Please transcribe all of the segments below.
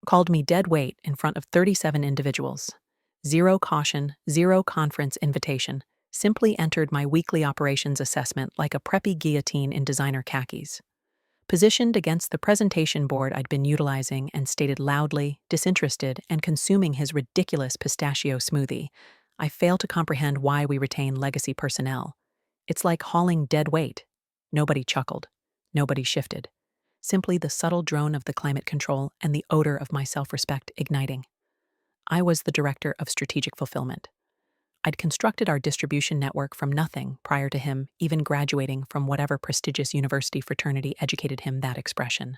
called me dead weight in front of 37 individuals. Zero caution, zero conference invitation, simply entered my weekly operations assessment like a preppy guillotine in designer khakis. Positioned against the presentation board I'd been utilizing and stated loudly, disinterested, and consuming his ridiculous pistachio smoothie, I fail to comprehend why we retain legacy personnel. It's like hauling dead weight. Nobody chuckled. Nobody shifted. Simply the subtle drone of the climate control and the odor of my self-respect igniting. I was the director of strategic fulfillment. I'd constructed our distribution network from nothing prior to him even graduating from whatever prestigious university fraternity educated him that expression.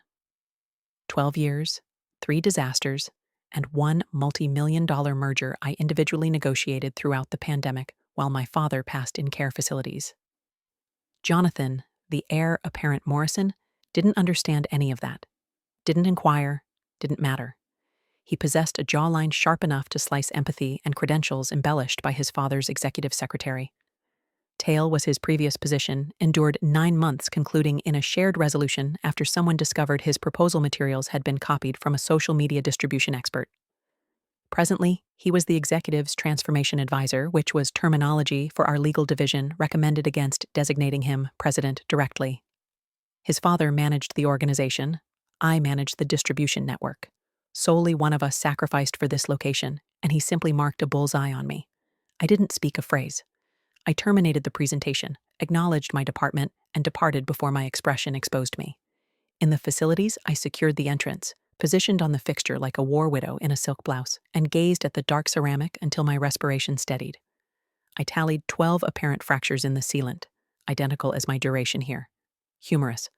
12 years, 3 disasters, and one multi-million-dollar merger I individually negotiated throughout the pandemic while my father passed in care facilities. Jonathan, the heir apparent Morrison, didn't understand any of that. Didn't inquire, didn't matter. He possessed a jawline sharp enough to slice empathy and credentials embellished by his father's executive secretary. Tail was his previous position, endured 9 months concluding in a shared resolution after someone discovered his proposal materials had been copied from a social media distribution expert. Presently, he was the executive's transformation advisor, which was terminology for our legal division recommended against designating him president directly. His father managed the organization. I managed the distribution network. Solely one of us sacrificed for this location, and he simply marked a bullseye on me. I didn't speak a phrase. I terminated the presentation, acknowledged my department, and departed before my expression exposed me. In the facilities, I secured the entrance, positioned on the fixture like a war widow in a silk blouse, and gazed at the dark ceramic until my respiration steadied. I tallied 12 apparent fractures in the sealant, identical as my duration here. Humorous.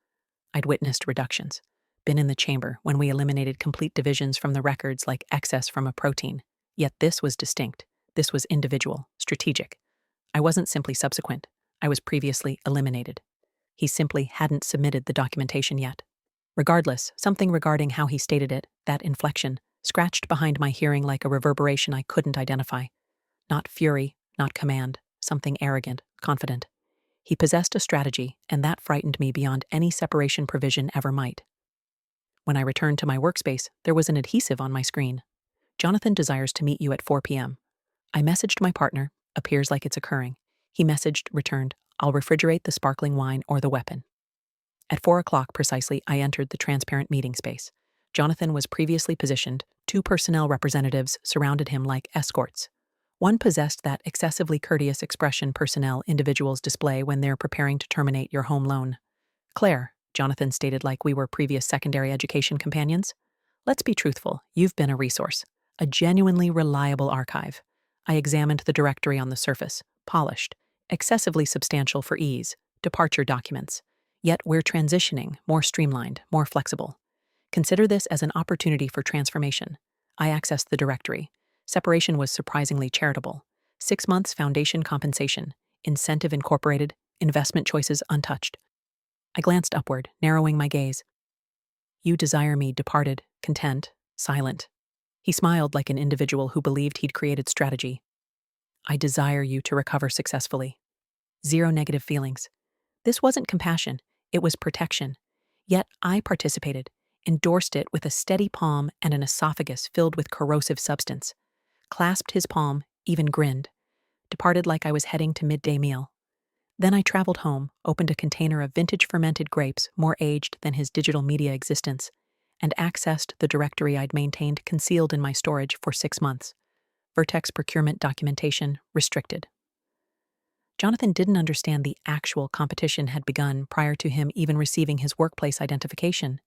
I'd witnessed reductions. Been in the chamber when we eliminated complete divisions from the records like excess from a protein. Yet this was distinct. This was individual, strategic. I wasn't simply subsequent. I was previously eliminated. He simply hadn't submitted the documentation yet. Regardless, something regarding how he stated it, that inflection, scratched behind my hearing like a reverberation I couldn't identify. Not fury, not command, something arrogant, confident. He possessed a strategy, and that frightened me beyond any separation provision ever might. When I returned to my workspace, there was an adhesive on my screen. Jonathan desires to meet you at 4 p.m. I messaged my partner, appears like it's occurring. He messaged, returned, I'll refrigerate the sparkling wine or the weapon. At 4 o'clock precisely, I entered the transparent meeting space. Jonathan was previously positioned. 2 personnel representatives surrounded him like escorts. One possessed that excessively courteous expression personnel individuals display when they're preparing to terminate your home loan. Claire, Jonathan stated like we were previous secondary education companions. Let's be truthful, you've been a resource, a genuinely reliable archive. I examined the directory on the surface, polished, excessively substantial for ease, departure documents. Yet we're transitioning, more streamlined, more flexible. Consider this as an opportunity for transformation. I accessed the directory. Separation was surprisingly charitable. 6 months foundation compensation, incentive incorporated, investment choices untouched. I glanced upward, narrowing my gaze. You desire me departed, content, silent. He smiled like an individual who believed he'd created strategy. I desire you to recover successfully. 0 negative feelings. This wasn't compassion, it was protection. Yet I participated, endorsed it with a steady palm and an esophagus filled with corrosive substance. Clasped his palm, even grinned. Departed like I was heading to midday meal. Then I traveled home, opened a container of vintage fermented grapes more aged than his digital media existence, and accessed the directory I'd maintained concealed in my storage for 6 months. Vertex procurement documentation restricted. Jonathan didn't understand the actual competition had begun prior to him even receiving his workplace identification.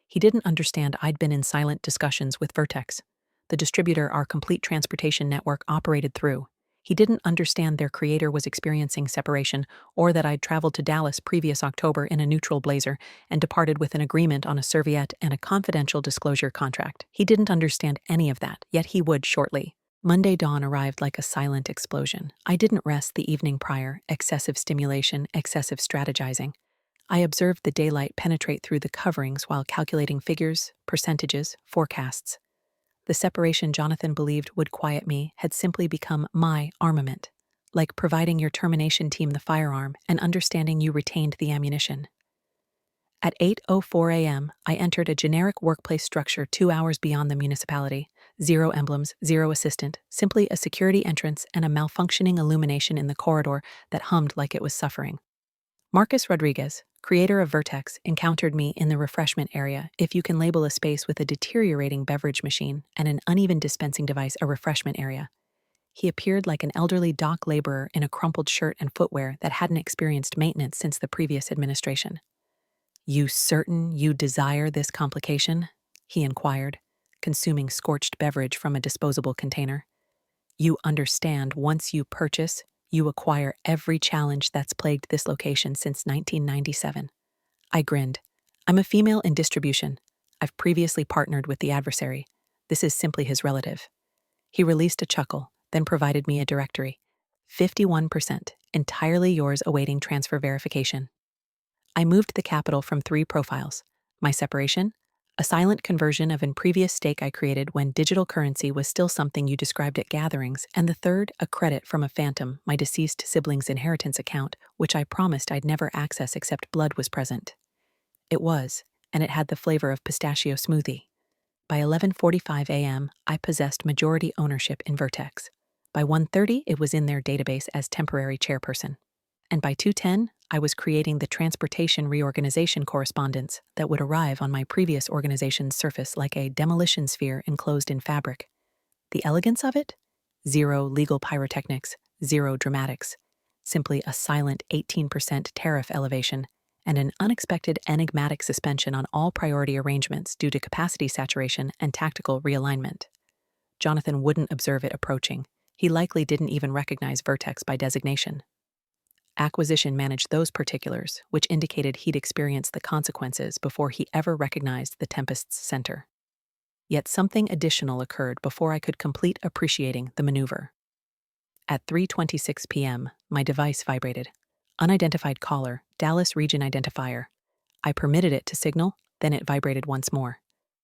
He didn't understand I'd been in silent discussions with Vertex, the distributor our complete transportation network operated through. He didn't understand their creator was experiencing separation, or that I'd traveled to Dallas previous October in a neutral blazer and departed with an agreement on a serviette and a confidential disclosure contract. He didn't understand any of that, yet he would shortly. Monday dawn arrived like a silent explosion. I didn't rest the evening prior, excessive stimulation, excessive strategizing. I observed the daylight penetrate through the coverings while calculating figures, percentages, forecasts. The separation Jonathan believed would quiet me had simply become my armament, like providing your termination team the firearm and understanding you retained the ammunition. At 8:04 a.m., I entered a generic workplace structure 2 hours beyond the municipality. Zero emblems, zero assistant, simply a security entrance and a malfunctioning illumination in the corridor that hummed like it was suffering. Marcus Rodriguez, creator of Vertex, encountered me in the refreshment area, if you can label a space with a deteriorating beverage machine and an uneven dispensing device a refreshment area. He appeared like an elderly dock laborer in a crumpled shirt and footwear that hadn't experienced maintenance since the previous administration. "You certain you desire this complication?" he inquired, consuming scorched beverage from a disposable container. "You understand once you purchase, you acquire every challenge that's plagued this location since 1997. I grinned. "I'm a female in distribution. I've previously partnered with the adversary. This is simply his relative." He released a chuckle, then provided me a directory. 51%, entirely yours awaiting transfer verification. I moved the capital from 3 profiles. My separation, a silent conversion of a previous stake I created when digital currency was still something you described at gatherings, and the third, a credit from a phantom, my deceased sibling's inheritance account, which I promised I'd never access except blood was present. It was, and it had the flavor of pistachio smoothie. By 11:45 a.m., I possessed majority ownership in Vertex. By 1:30, it was in their database as temporary chairperson. And by 2:10, I was creating the transportation reorganization correspondence that would arrive on my previous organization's surface like a demolition sphere enclosed in fabric. The elegance of it? Zero legal pyrotechnics, zero dramatics. Simply a silent 18% tariff elevation and an unexpected enigmatic suspension on all priority arrangements due to capacity saturation and tactical realignment. Jonathan wouldn't observe it approaching. He likely didn't even recognize Vertex by designation. Acquisition managed those particulars, which indicated he'd experienced the consequences before he ever recognized the Tempest's center. Yet something additional occurred before I could complete appreciating the maneuver. At 3:26 p.m., my device vibrated. Unidentified caller, Dallas region identifier. I permitted it to signal, then it vibrated once more.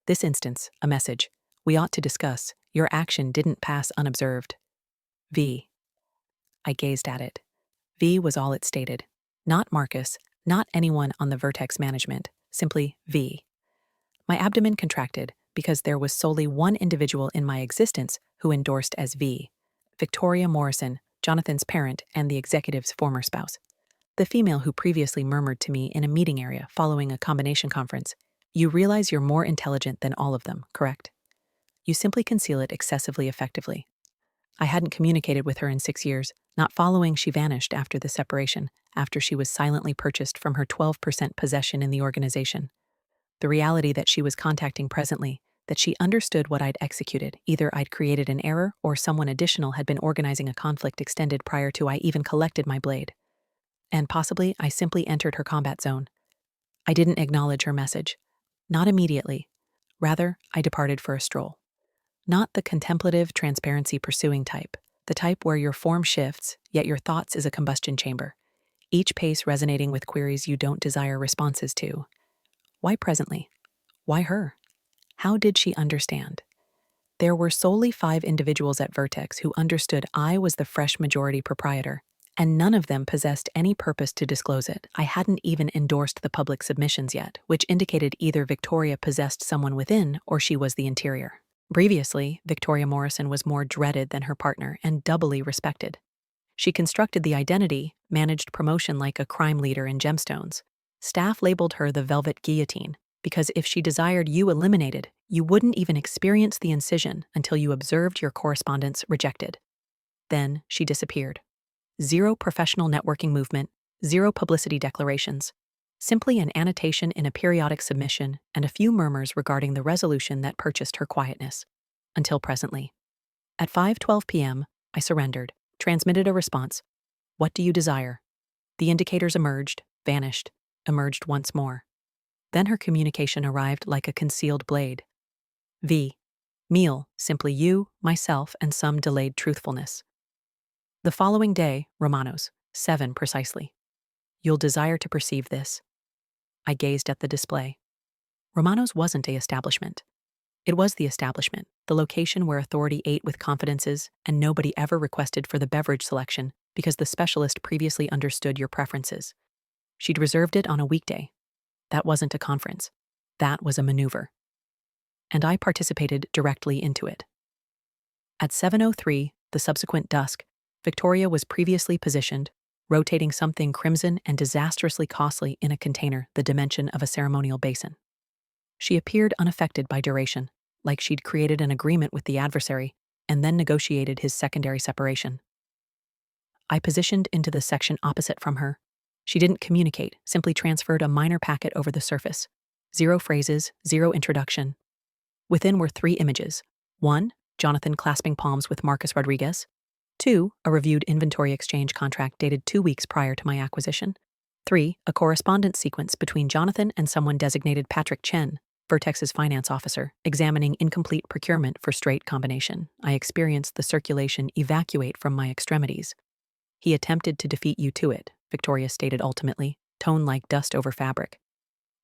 This instance, a message. "We ought to discuss. Your action didn't pass unobserved. V." I gazed at it. V was all it stated. Not Marcus, not anyone on the Vertex management, simply V. My abdomen contracted because there was solely one individual in my existence who endorsed as V. Victoria Morrison, Jonathan's parent and the executive's former spouse. The female who previously murmured to me in a meeting area following a combination conference, "You realize you're more intelligent than all of them, correct? You simply conceal it excessively effectively." I hadn't communicated with her in 6 years. Not following, she vanished after the separation, after she was silently purchased from her 12% possession in the organization. The reality that she was contacting presently, that she understood what I'd executed, either I'd created an error or someone additional had been organizing a conflict extended prior to I even collected my blade. And possibly I simply entered her combat zone. I didn't acknowledge her message. Not immediately. Rather, I departed for a stroll. Not the contemplative, transparency-pursuing type, the type where your form shifts, yet your thoughts is a combustion chamber, each pace resonating with queries you don't desire responses to. Why presently? Why her? How did she understand? There were solely 5 individuals at Vertex who understood I was the fresh majority proprietor, and none of them possessed any purpose to disclose it. I hadn't even endorsed the public submissions yet, which indicated either Victoria possessed someone within or she was the interior. Previously, Victoria Morrison was more dreaded than her partner and doubly respected. She constructed the identity, managed promotion like a crime leader in Gemstones. Staff labeled her the Velvet Guillotine, because if she desired you eliminated, you wouldn't even experience the incision until you observed your correspondence rejected. Then she disappeared. Zero professional networking movement, zero publicity declarations. Simply an annotation in a periodic submission and a few murmurs regarding the resolution that purchased her quietness. Until presently. At 5:12 p.m., I surrendered, transmitted a response. "What do you desire?" The indicators emerged, vanished, emerged once more. Then her communication arrived like a concealed blade. V. Meal, simply you, myself, and some delayed truthfulness. The following day, Romanos, 7 precisely. "You'll desire to perceive this." I gazed at the display. Romano's wasn't a establishment. It was the establishment, the location where authority ate with confidences, and nobody ever requested for the beverage selection because the specialist previously understood your preferences. She'd reserved it on a weekday. That wasn't a conference. That was a maneuver. And I participated directly into it. At 7:03, the subsequent dusk, Victoria was previously positioned, rotating something crimson and disastrously costly in a container the dimension of a ceremonial basin. She appeared unaffected by duration, like she'd created an agreement with the adversary and then negotiated his secondary separation. I positioned into the section opposite from her. She didn't communicate, simply transferred a minor packet over the surface. 0 phrases, 0 introduction. Within were 3 images. 1, Jonathan clasping palms with Marcus Rodriguez. 2, a reviewed inventory exchange contract dated 2 weeks prior to my acquisition. 3, a correspondence sequence between Jonathan and someone designated Patrick Chen, Vertex's finance officer, examining incomplete procurement for straight combination. I experienced the circulation evacuate from my extremities. He attempted to defeat you to it, Victoria stated ultimately, tone like dust over fabric.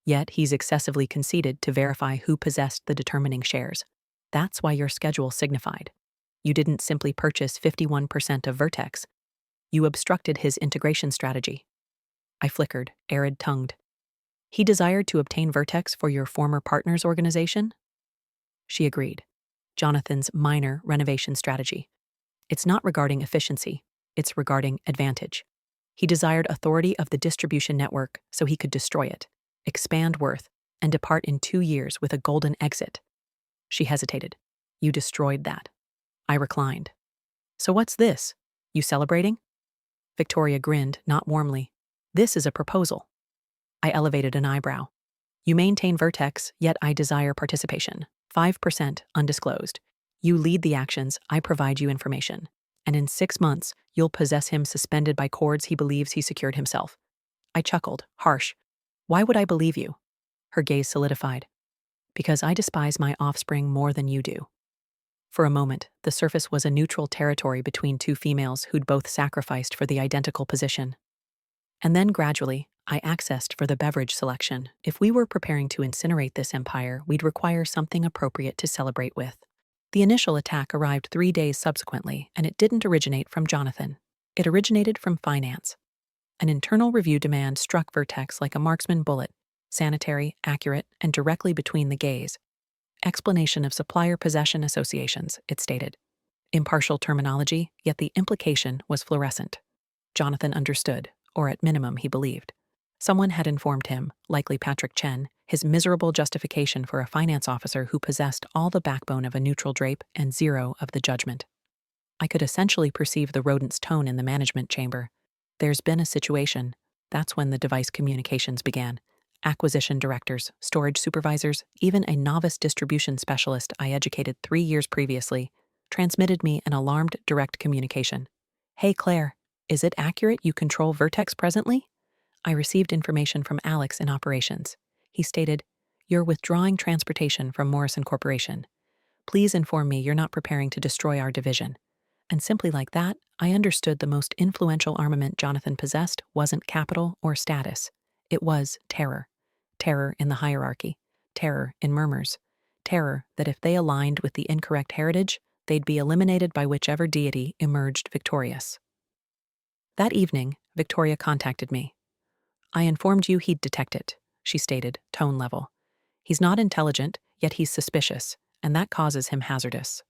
Yet he's excessively conceited to verify who possessed the determining shares. That's why your schedule signified. You didn't simply purchase 51% of Vertex. You obstructed his integration strategy. I flickered, arid-tongued. He desired to obtain Vertex for your former partner's organization? She agreed. Jonathan's minor renovation strategy. It's not regarding efficiency, it's regarding advantage. He desired authority of the distribution network so he could destroy it, expand worth, and depart in 2 years with a golden exit. She hesitated. You destroyed that. I reclined. So what's this? You celebrating? Victoria grinned, not warmly. This is a proposal. I elevated an eyebrow. You maintain Vertex, yet I desire participation. 5% undisclosed. You lead the actions, I provide you information. And in 6 months, you'll possess him suspended by cords he believes he secured himself. I chuckled, harsh. Why would I believe you? Her gaze solidified. Because I despise my offspring more than you do. For a moment, the surface was a neutral territory between 2 females who'd both sacrificed for the identical position. And then gradually, I accessed for the beverage selection. If we were preparing to incinerate this empire, we'd require something appropriate to celebrate with. The initial attack arrived 3 days subsequently, and it didn't originate from Jonathan. It originated from finance. An internal review demand struck Vertex like a marksman bullet, sanitary, accurate, and directly between the gaze. Explanation of supplier possession associations, it stated. Impartial terminology, yet the implication was fluorescent. Jonathan understood, or at minimum he believed. Someone had informed him, likely Patrick Chen, his miserable justification for a finance officer who possessed all the backbone of a neutral drape and 0 of the judgment. I could essentially perceive the rodent's tone in the management chamber. There's been a situation. That's when the device communications began. Acquisition directors, storage supervisors, even a novice distribution specialist I educated 3 years previously, transmitted me an alarmed direct communication. Hey Claire, is it accurate you control Vertex presently? I received information from Alex in operations. He stated, you're withdrawing transportation from Morrison Corporation. Please inform me you're not preparing to destroy our division. And simply like that, I understood the most influential armament Jonathan possessed wasn't capital or status. It was terror. Terror in the hierarchy. Terror in murmurs. Terror that if they aligned with the incorrect heritage, they'd be eliminated by whichever deity emerged victorious. That evening, Victoria contacted me. I informed you he'd detect it, she stated, tone level. He's not intelligent, yet he's suspicious, and that causes him hazardous.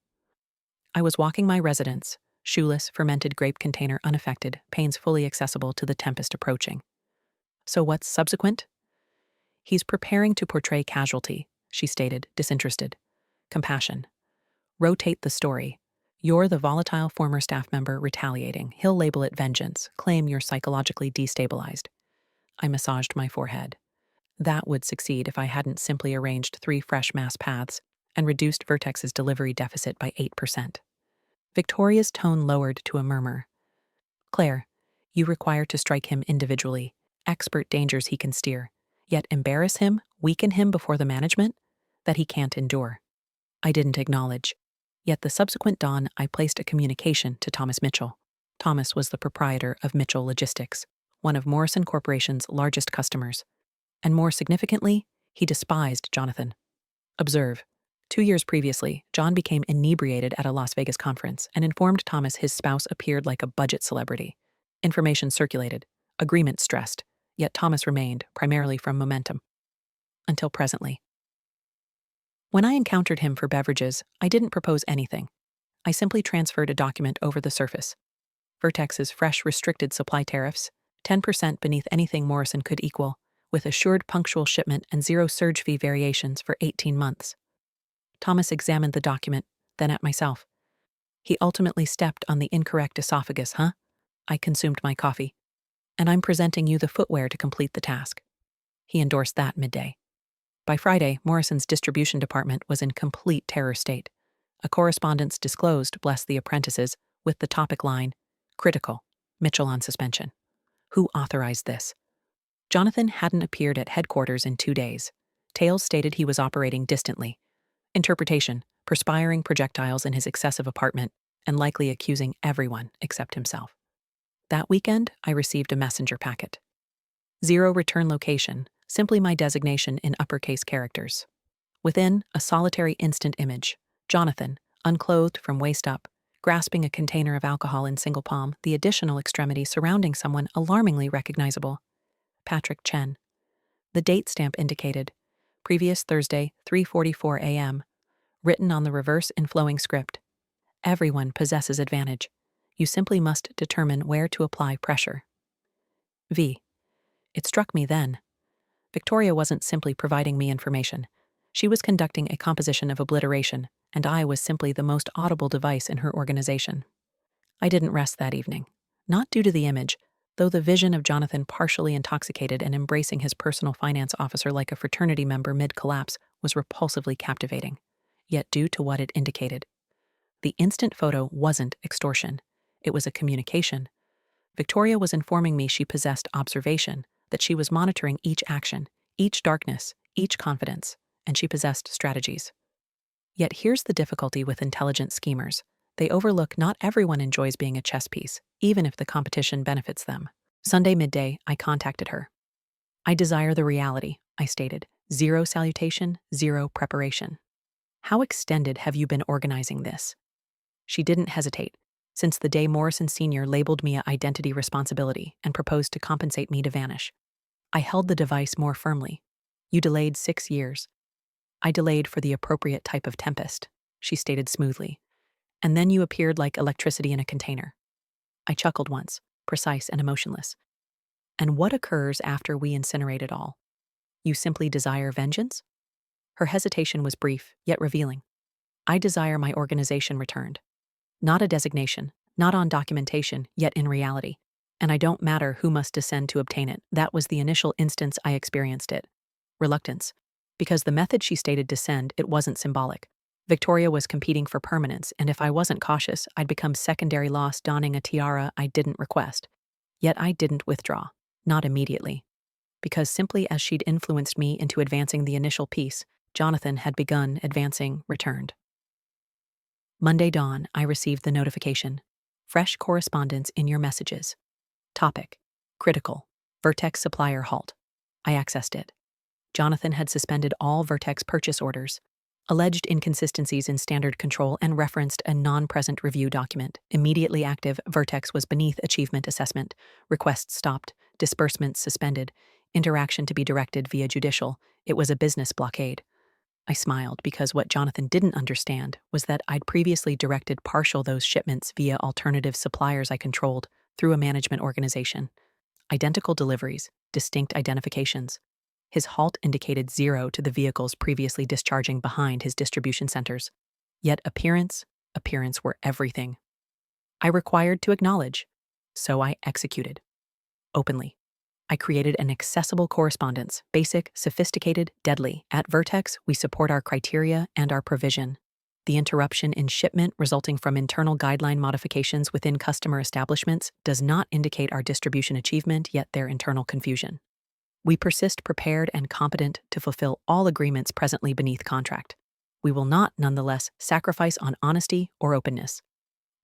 I was walking my residence, shoeless, fermented grape container unaffected, pains fully accessible to the tempest approaching. So what's subsequent? He's preparing to portray casualty, she stated, disinterested. Compassion. Rotate the story. You're the volatile former staff member retaliating. He'll label it vengeance, claim you're psychologically destabilized. I massaged my forehead. That would succeed if I hadn't simply arranged 3 fresh mass paths and reduced Vertex's delivery deficit by 8%. Victoria's tone lowered to a murmur. Claire, you require to strike him individually, expert dangers he can steer, yet embarrass him, weaken him before the management? That he can't endure. I didn't acknowledge. Yet the subsequent dawn, I placed a communication to Thomas Mitchell. Thomas was the proprietor of Mitchell Logistics, one of Morrison Corporation's largest customers. And more significantly, he despised Jonathan. Observe, 2 years previously, John became inebriated at a Las Vegas conference and informed Thomas his spouse appeared like a budget celebrity. Information circulated, agreement stressed, yet Thomas remained, primarily from momentum. until presently. When I encountered him for beverages, I didn't propose anything. I simply transferred a document over the surface. Vertex's fresh restricted supply tariffs, 10% beneath anything Morrison could equal, with assured punctual shipment and zero surge fee variations for 18 months. Thomas examined the document, then at myself. He ultimately stepped on the incorrect esophagus, huh? I consumed my coffee. And I'm presenting you the footwear to complete the task. He endorsed that midday. By Friday, Morrison's distribution department was in complete terror state. A correspondence disclosed, bless the apprentices, with the topic line, critical, Mitchell on suspension. Who authorized this? Jonathan hadn't appeared at headquarters in 2 days. Tales stated he was operating distantly. Interpretation, perspiring projectiles in his excessive apartment, and likely accusing everyone except himself. That weekend, I received a messenger packet. 0 return location, simply my designation in uppercase characters. Within, a solitary instant image. Jonathan, unclothed from waist up, grasping a container of alcohol in single palm, the additional extremity surrounding someone alarmingly recognizable. Patrick Chen. The date stamp indicated, previous Thursday, 3:44 a.m., written on the reverse inflowing script. Everyone possesses advantage. You simply must determine where to apply pressure. V. It struck me then. Victoria wasn't simply providing me information. She was conducting a composition of obliteration, and I was simply the most audible device in her organization. I didn't rest that evening. Not due to the image, though the vision of Jonathan partially intoxicated and embracing his personal finance officer like a fraternity member mid-collapse was repulsively captivating, yet due to what it indicated. The instant photo wasn't extortion. It was a communication. Victoria was informing me she possessed observation, that she was monitoring each action, each darkness, each confidence, and she possessed strategies. Yet here's the difficulty with intelligent schemers. They overlook not everyone enjoys being a chess piece, even if the competition benefits them. Sunday midday, I contacted her. I desire the reality, I stated. 0 salutation, 0 preparation. How extended have you been organizing this? She didn't hesitate. Since the day Morrison Sr. labeled me a identity responsibility and proposed to compensate me to vanish. I held the device more firmly. You delayed 6 years. I delayed for the appropriate type of tempest, she stated smoothly. And then you appeared like electricity in a container. I chuckled once, precise and emotionless. And what occurs after we incinerate it all? You simply desire vengeance? Her hesitation was brief, yet revealing. I desire my organization returned. Not a designation, not on documentation, yet in reality. And I don't matter who must descend to obtain it. That was the initial instance I experienced it. Reluctance. Because the method she stated descend, it wasn't symbolic. Victoria was competing for permanence, and if I wasn't cautious, I'd become secondary loss donning a tiara I didn't request. Yet I didn't withdraw. Not immediately. Because simply as she'd influenced me into advancing the initial piece, Jonathan had begun advancing returned. Monday dawn, I received the notification. Fresh correspondence in your messages. Topic. Critical. Vertex supplier halt. I accessed it. Jonathan had suspended all Vertex purchase orders, alleged inconsistencies in standard control, and referenced a non-present review document. Immediately active, Vertex was beneath achievement assessment. Requests stopped, disbursements suspended, interaction to be directed via judicial. It was a business blockade. I smiled because what Jonathan didn't understand was that I'd previously directed partial those shipments via alternative suppliers I controlled through a management organization. Identical deliveries, distinct identifications. His halt indicated 0 to the vehicles previously discharging behind his distribution centers. Yet appearance were everything. I required to acknowledge, so I executed. Openly. I created an accessible correspondence, basic, sophisticated, deadly. At Vertex, we support our criteria and our provision. The interruption in shipment resulting from internal guideline modifications within customer establishments does not indicate our distribution achievement, yet their internal confusion. We persist prepared and competent to fulfill all agreements presently beneath contract. We will not, nonetheless, sacrifice on honesty or openness.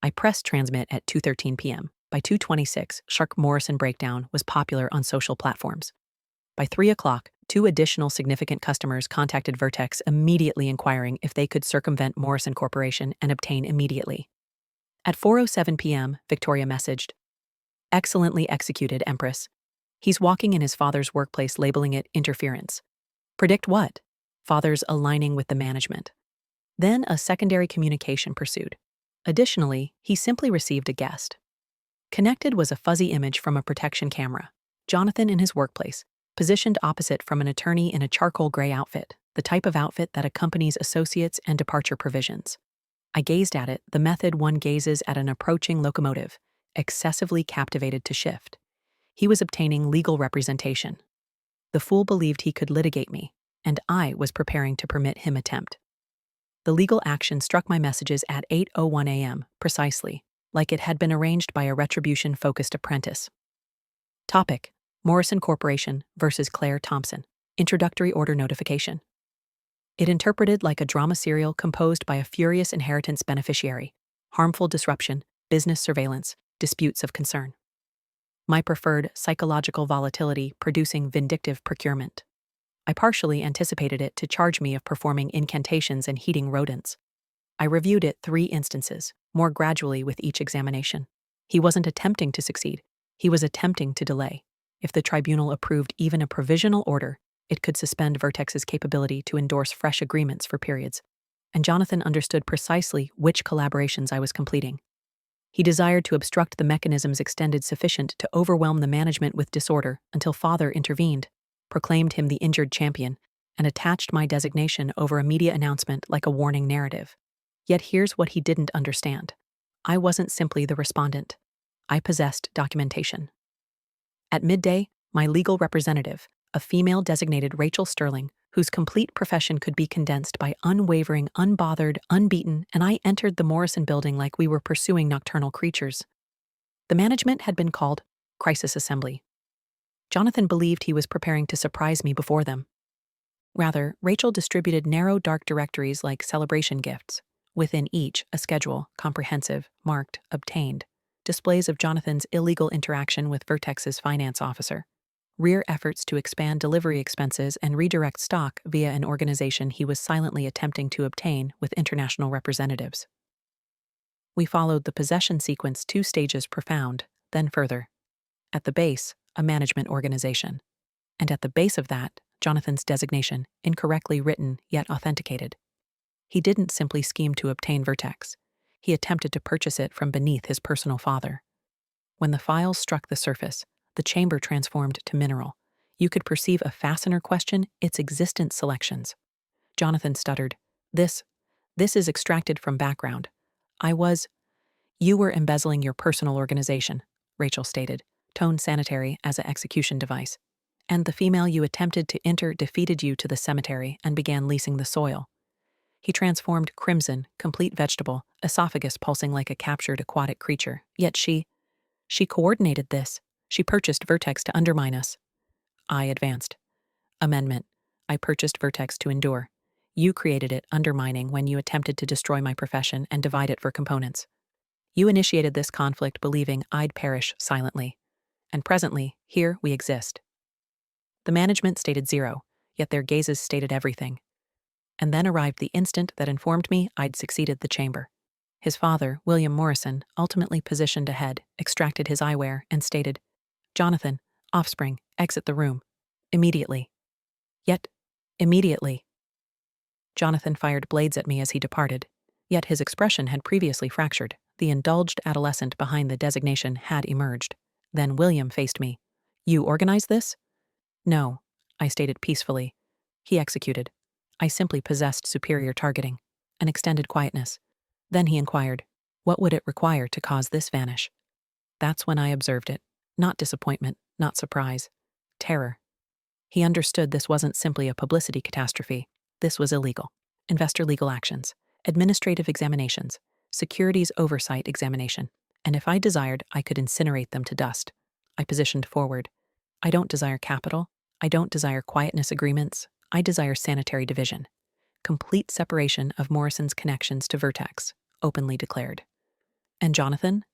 I pressed transmit at 2:13 p.m. By 2:26, Shark Morrison breakdown was popular on social platforms. By 3 o'clock, 2 additional significant customers contacted Vertex immediately inquiring if they could circumvent Morrison Corporation and obtain immediately. At 4:07 p.m., Victoria messaged, "Excellently executed, Empress. He's walking in his father's workplace labeling it interference. Predict what? Father's aligning with the management. Then a secondary communication pursued. Additionally, he simply received a guest. Connected was a fuzzy image from a protection camera. Jonathan in his workplace, positioned opposite from an attorney in a charcoal gray outfit, the type of outfit that accompanies associates and departure provisions. I gazed at it, the method one gazes at an approaching locomotive, excessively captivated to shift. He was obtaining legal representation. The fool believed he could litigate me, and I was preparing to permit him attempt. The legal action struck my messages at 8:01 a.m., precisely, like it had been arranged by a retribution-focused apprentice. Topic: Morrison Corporation versus Claire Thompson. Introductory order notification. It interpreted like a drama serial composed by a furious inheritance beneficiary, harmful disruption, business surveillance, disputes of concern. My preferred psychological volatility producing vindictive procurement. I partially anticipated it to charge me of performing incantations and heating rodents. I reviewed it 3 instances, more gradually with each examination. He wasn't attempting to succeed. He was attempting to delay. If the tribunal approved even a provisional order, it could suspend Vertex's capability to endorse fresh agreements for periods. And Jonathan understood precisely which collaborations I was completing. He desired to obstruct the mechanisms extended sufficient to overwhelm the management with disorder until Father intervened, proclaimed him the injured champion, and attached my designation over a media announcement like a warning narrative. Yet here's what he didn't understand. I wasn't simply the respondent. I possessed documentation. At midday, my legal representative, a female designated Rachel Sterling, whose complete profession could be condensed by unwavering, unbothered, unbeaten, and I entered the Morrison building like we were pursuing nocturnal creatures. The management had been called crisis assembly. Jonathan believed he was preparing to surprise me before them. Rather, Rachel distributed narrow dark directories like celebration gifts, within each a schedule, comprehensive, marked, obtained, displays of Jonathan's illegal interaction with Vertex's finance officer, rear efforts to expand delivery expenses and redirect stock via an organization he was silently attempting to obtain with international representatives. We followed the possession sequence 2 stages profound, then further. At the base, a management organization. And at the base of that, Jonathan's designation, incorrectly written yet authenticated. He didn't simply scheme to obtain Vertex. He attempted to purchase it from beneath his personal father. When the files struck the surface, the chamber transformed to mineral. You could perceive a fastener question its existence selections. Jonathan stuttered. This is extracted from background. You were embezzling your personal organization, Rachel stated, tone sanitary as an execution device. And the female you attempted to enter defeated you to the cemetery and began leasing the soil. He transformed crimson, complete vegetable, esophagus pulsing like a captured aquatic creature. Yet she coordinated this. She purchased Vertex to undermine us. I advanced. Amendment. I purchased Vertex to endure. You created it, undermining when you attempted to destroy my profession and divide it for components. You initiated this conflict believing I'd perish silently. And presently, here we exist. The management stated 0, yet their gazes stated everything. And then arrived the instant that informed me I'd succeeded the chamber. His father, William Morrison, ultimately positioned ahead, extracted his eyewear, and stated, Jonathan, offspring, exit the room. Immediately. Yet, immediately. Jonathan fired blades at me as he departed, yet his expression had previously fractured. The indulged adolescent behind the designation had emerged. Then William faced me. You organized this? No, I stated peacefully. He executed. I simply possessed superior targeting, an extended quietness. Then he inquired, what would it require to cause this vanish? That's when I observed it. Not disappointment, not surprise. Terror. He understood this wasn't simply a publicity catastrophe. This was illegal. Investor legal actions, administrative examinations, securities oversight examination. And if I desired, I could incinerate them to dust. I positioned forward. I don't desire capital. I don't desire quietness agreements. I desire sanitary division. Complete separation of Morrison's connections to Vertex, openly declared. And Jonathan?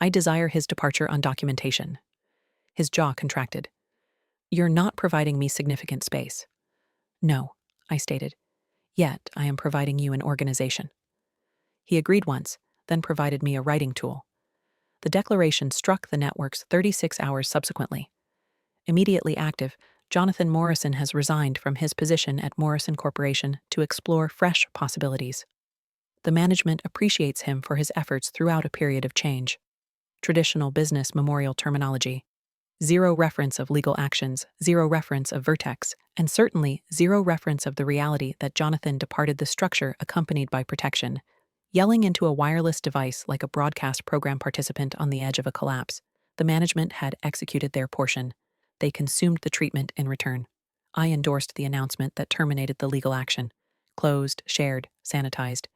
I desire his departure on documentation. His jaw contracted. You're not providing me significant space. No, I stated. Yet I am providing you an organization. He agreed once, then provided me a writing tool. The declaration struck the networks 36 hours subsequently. Immediately active, Jonathan Morrison has resigned from his position at Morrison Corporation to explore fresh possibilities. The management appreciates him for his efforts throughout a period of change. Traditional business memorial terminology. Zero reference of legal actions, zero reference of Vertex, and certainly zero reference of the reality that Jonathan departed the structure accompanied by protection, yelling into a wireless device like a broadcast program participant on the edge of a collapse. The management had executed their portion. They consumed the treatment in return. I endorsed the announcement that terminated the legal action. Closed, shared, sanitized.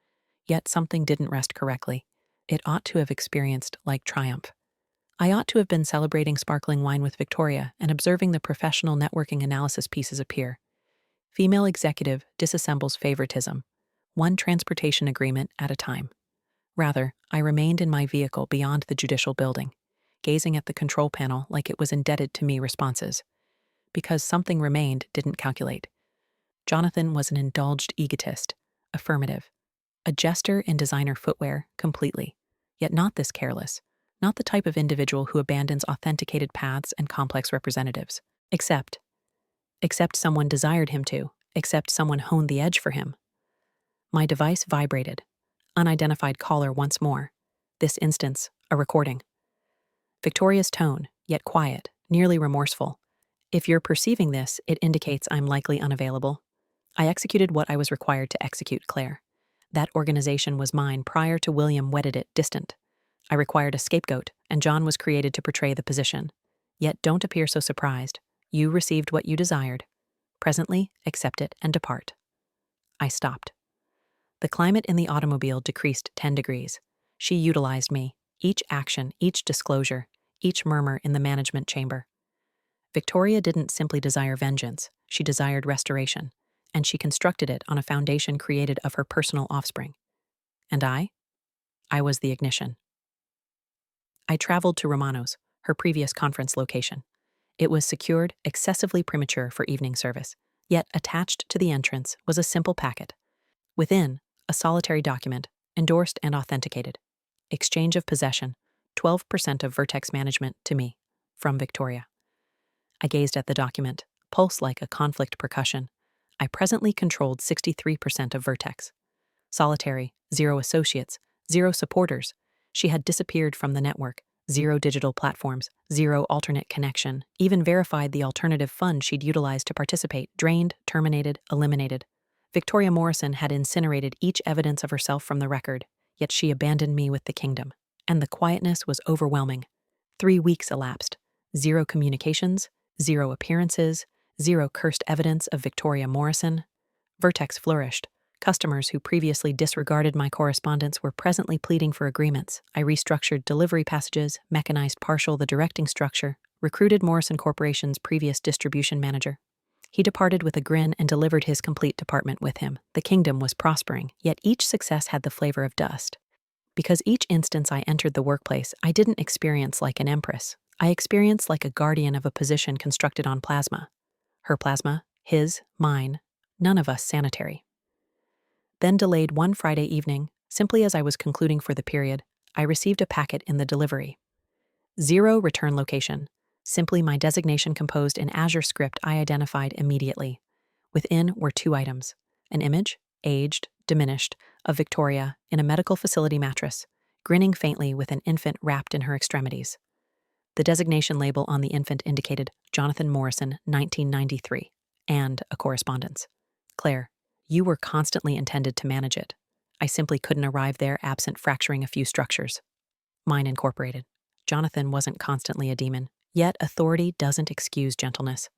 Yet something didn't rest correctly. It ought to have experienced like triumph. I ought to have been celebrating sparkling wine with Victoria and observing the professional networking analysis pieces appear. Female executive disassembles favoritism, one transportation agreement at a time. Rather, I remained in my vehicle beyond the judicial building, gazing at the control panel like it was indebted to me responses. Because something remained didn't calculate. Jonathan was an indulged egotist, affirmative. A jester in designer footwear, completely. Yet not this careless. Not the type of individual who abandons authenticated paths and complex representatives. Except someone desired him to. Except someone honed the edge for him. My device vibrated. Unidentified caller once more. This instance, a recording. Victoria's tone, yet quiet, nearly remorseful. If you're perceiving this, it indicates I'm likely unavailable. I executed what I was required to execute, Claire. That organization was mine prior to William wedded it distant. I required a scapegoat, and John was created to portray the position. Yet don't appear so surprised. You received what you desired. Presently, accept it and depart. I stopped. The climate in the automobile decreased 10 degrees. She utilized me, each action, each disclosure, each murmur in the management chamber. Victoria didn't simply desire vengeance, she desired restoration, and she constructed it on a foundation created of her personal offspring. And I was the ignition. I traveled to Romano's, her previous conference location. It was secured, excessively premature for evening service, yet attached to the entrance was a simple packet. Within, a solitary document, endorsed and authenticated. Exchange of possession, 12% of Vertex management to me, from Victoria. I gazed at the document, pulse like a conflict percussion. I presently controlled 63% of Vertex. Solitary, 0 associates, 0 supporters. She had disappeared from the network, 0 digital platforms, 0 alternate connection, even verified the alternative fund she'd utilized to participate, drained, terminated, eliminated. Victoria Morrison had incinerated each evidence of herself from the record, yet she abandoned me with the kingdom. And the quietness was overwhelming. 3 weeks elapsed. 0 communications, 0 appearances, 0 cursed evidence of Victoria Morrison. Vertex flourished. Customers who previously disregarded my correspondence were presently pleading for agreements. I restructured delivery passages, mechanized partial the directing structure, recruited Morrison Corporation's previous distribution manager. He departed with a grin and delivered his complete department with him. The kingdom was prospering, yet each success had the flavor of dust. Because each instance I entered the workplace, I didn't experience like an empress. I experienced like a guardian of a position constructed on plasma. Her plasma, his, mine, none of us sanitary. Then delayed one Friday evening, simply as I was concluding for the period, I received a packet in the delivery. 0 return location, simply my designation composed in Azure script I identified immediately. Within were 2 items, an image, aged, diminished, of Victoria in a medical facility mattress, grinning faintly with an infant wrapped in her extremities. The designation label on the infant indicated Jonathan Morrison, 1993, and a correspondence. Claire, you were constantly intended to manage it. I simply couldn't arrive there absent fracturing a few structures. Mine incorporated. Jonathan wasn't constantly a demon, yet authority doesn't excuse gentleness.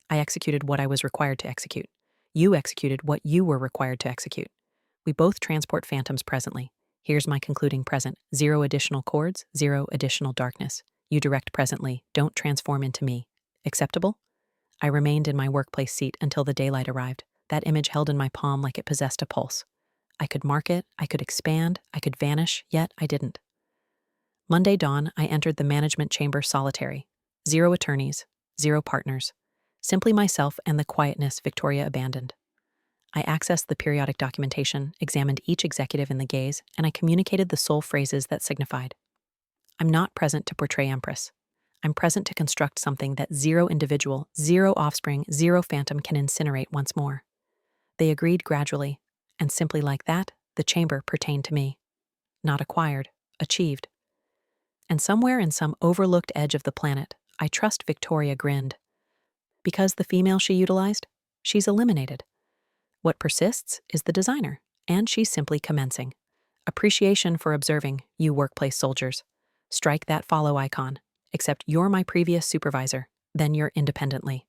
I executed what I was required to execute. You executed what you were required to execute. We both transport phantoms presently. Here's my concluding present. 0 additional chords, 0 additional darkness. You direct presently, don't transform into me. Acceptable? I remained in my workplace seat until the daylight arrived. That image held in my palm like it possessed a pulse. I could mark it, I could expand, I could vanish, yet I didn't. Monday dawn, I entered the management chamber solitary. 0 attorneys, 0 partners. Simply myself and the quietness Victoria abandoned. I accessed the periodic documentation, examined each executive in the gaze, and I communicated the sole phrases that signified. I'm not present to portray Empress. I'm present to construct something that zero individual, zero offspring, zero phantom can incinerate once more. They agreed gradually, and simply like that, the chamber pertained to me. Not acquired, achieved. And somewhere in some overlooked edge of the planet, I trust Victoria grinned. Because the female she utilized, she's eliminated. What persists is the designer, and she's simply commencing. Appreciation for observing, you workplace soldiers. Strike that follow icon, except you're my previous supervisor, then you're independently.